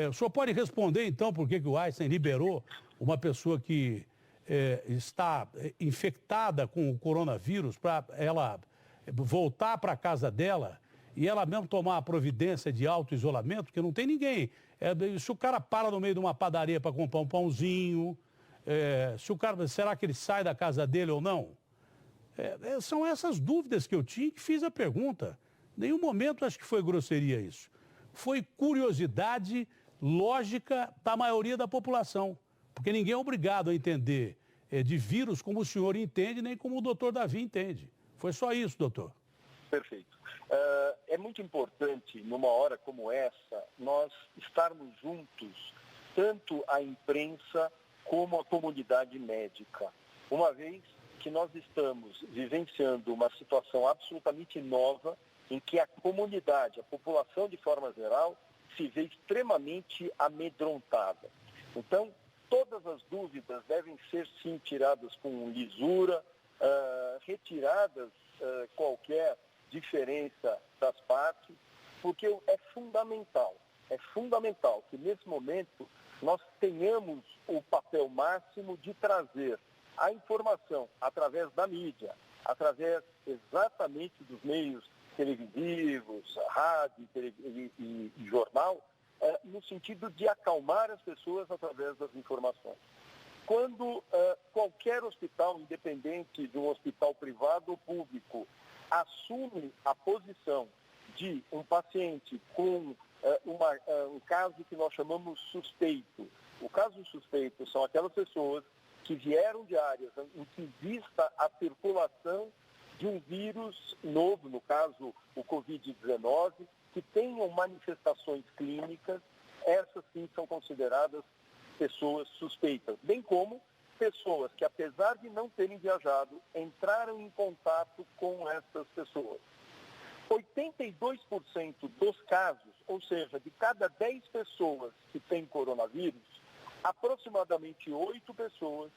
O senhor pode responder, então, por que o Einstein liberou uma pessoa que está infectada com o coronavírus para ela voltar para a casa dela e ela mesmo tomar a providência de auto-isolamento, porque não tem ninguém. Se o cara para no meio de uma padaria para comprar um pãozinho, será que ele sai da casa dele ou não? São essas dúvidas que eu tinha que fiz a pergunta. Em nenhum momento acho que foi grosseria isso. Foi curiosidade lógica da maioria da população. Porque ninguém é obrigado a entender de vírus como o senhor entende, nem como o doutor Davi entende. Foi só isso, doutor. Perfeito. É muito importante, numa hora como essa, nós estarmos juntos, tanto a imprensa como a comunidade médica. Uma vez que nós estamos vivenciando uma situação absolutamente nova, em que a comunidade, a população de forma geral, se vê extremamente amedrontada. Então, todas as dúvidas devem ser, sim, tiradas com lisura, retiradas qualquer diferença das partes, porque é fundamental que nesse momento nós tenhamos o papel máximo de trazer a informação através da mídia, através exatamente dos meios televisivos, rádio e jornal, no sentido de acalmar as pessoas através das informações. Quando qualquer hospital, independente de um hospital privado ou público, assume a posição de um paciente com um caso que nós chamamos suspeito. O caso suspeito são aquelas pessoas que vieram de áreas em que exista a circulação de um vírus novo, no caso o Covid-19, que tenham manifestações clínicas. Essas sim são consideradas pessoas suspeitas, bem como pessoas que, apesar de não terem viajado, entraram em contato com essas pessoas. 82% dos casos, ou seja, de cada 10 pessoas que têm coronavírus, aproximadamente 8 pessoas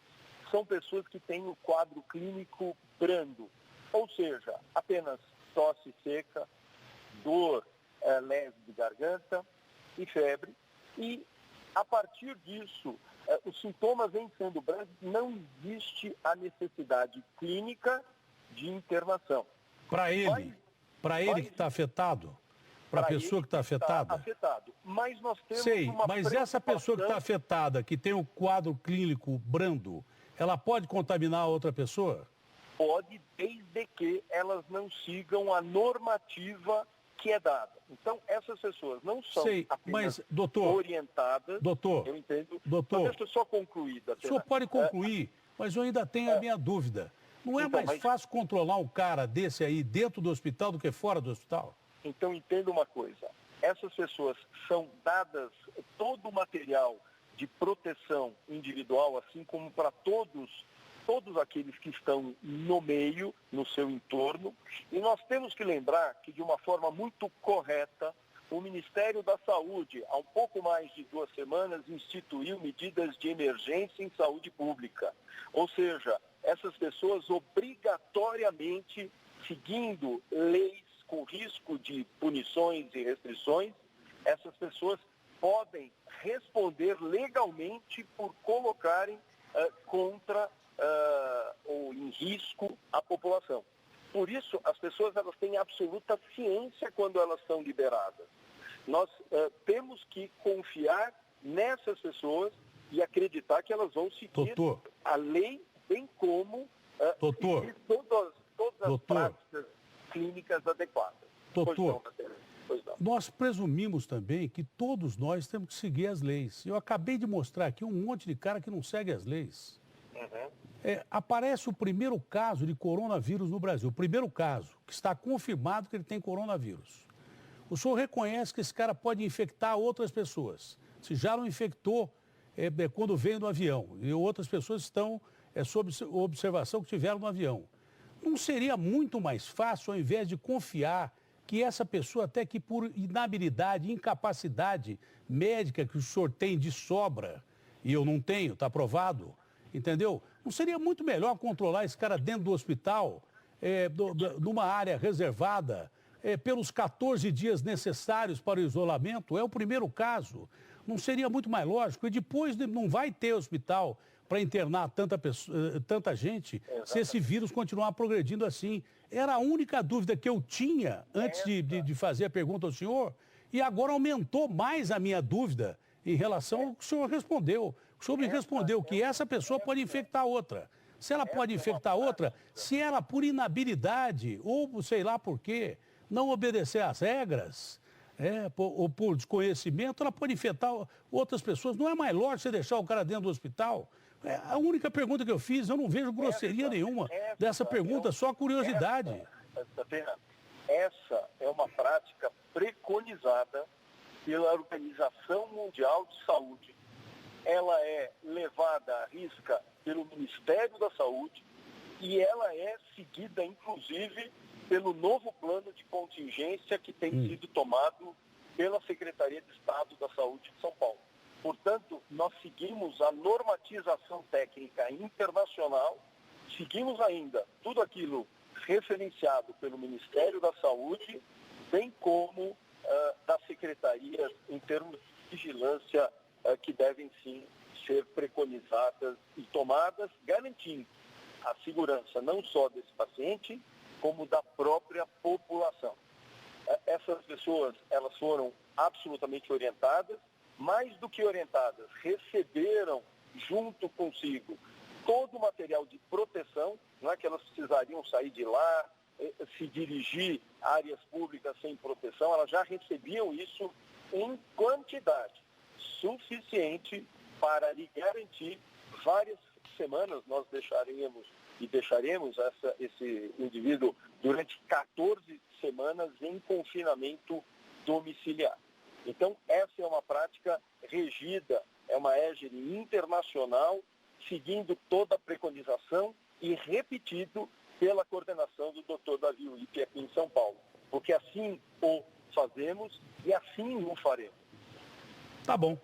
são pessoas que têm o quadro clínico brando, ou seja, apenas tosse seca, dor leve de garganta e febre, e a partir disso, os sintomas vêm sendo brandos, não existe a necessidade clínica de internação. Para ele que está afetado? Para a pessoa que está afetada? Afetado. Mas nós temos mas essa pessoa que está afetada, que tem o quadro clínico brando, ela pode contaminar a outra pessoa? Pode, desde que elas não sigam a normativa que é dada. Então, essas pessoas não são apenas orientadas. Doutor, eu entendo. Doutor, mas deixa eu só concluir. O senhor pode concluir, mas eu ainda tenho a minha dúvida. Não é mais fácil controlar um cara desse aí dentro do hospital do que fora do hospital? Então, entenda uma coisa. Essas pessoas são dadas todo o material de proteção individual, assim como para todos aqueles que estão no meio, no seu entorno. E nós temos que lembrar que, de uma forma muito correta, o Ministério da Saúde, há um pouco mais de 2 semanas, instituiu medidas de emergência em saúde pública. Ou seja, essas pessoas obrigatoriamente, seguindo leis com risco de punições e restrições, essas pessoas podem responder legalmente por colocarem contra ou em risco a população. Por isso, as pessoas elas têm absoluta ciência quando elas são liberadas. Nós temos que confiar nessas pessoas e acreditar que elas vão seguir a lei, bem como seguir todas as práticas clínicas adequadas. Nós presumimos também que todos nós temos que seguir as leis. Eu acabei de mostrar aqui um monte de cara que não segue as leis. Aparece o primeiro caso de coronavírus no Brasil, o primeiro caso, que está confirmado que ele tem coronavírus. O senhor reconhece que esse cara pode infectar outras pessoas. Se já não infectou quando veio no avião, e outras pessoas estão sob observação que tiveram no avião. Não seria muito mais fácil, ao invés de confiar que essa pessoa, até que por inabilidade, incapacidade médica que o senhor tem de sobra, e eu não tenho, está provado, entendeu? Não seria muito melhor controlar esse cara dentro do hospital, numa área reservada, pelos 14 dias necessários para o isolamento? É o primeiro caso. Não seria muito mais lógico? E depois não vai ter hospital para internar tanta gente se esse vírus continuar progredindo assim. Era a única dúvida que eu tinha antes de fazer a pergunta ao senhor, e agora aumentou mais a minha dúvida em relação ao que o senhor respondeu. O senhor me respondeu que essa pessoa pode infectar outra. Se ela pode infectar outra, se ela, por inabilidade ou sei lá por quê, não obedecer às regras, ou por desconhecimento, ela pode infectar outras pessoas. Não é mais lógico você deixar o cara dentro do hospital? É a única pergunta que eu fiz, eu não vejo grosseria nenhuma dessa pergunta, só curiosidade. Essa é uma prática preconizada pela Organização Mundial de Saúde. Ela é levada à risca pelo Ministério da Saúde e ela é seguida, inclusive, pelo novo plano de contingência que tem sido tomado pela Secretaria de Estado da Saúde de São Paulo. Portanto, nós seguimos a normatização técnica internacional, seguimos ainda tudo aquilo referenciado pelo Ministério da Saúde, bem como das secretarias em termos de vigilância que devem sim ser preconizadas e tomadas, garantindo a segurança não só desse paciente, como da própria população. Essas pessoas, elas foram absolutamente orientadas, mais do que orientadas, receberam junto consigo todo o material de proteção, não é que elas precisariam sair de lá, se dirigir a áreas públicas sem proteção, elas já recebiam isso em quantidade suficiente para lhe garantir várias semanas. Nós deixaremos esse indivíduo durante 14 semanas em confinamento domiciliar. Então, essa é uma prática regida, é uma égide internacional, seguindo toda a preconização e repetido pela coordenação do Dr. Davi Uip aqui em São Paulo. Porque assim o fazemos e assim o faremos. Tá bom.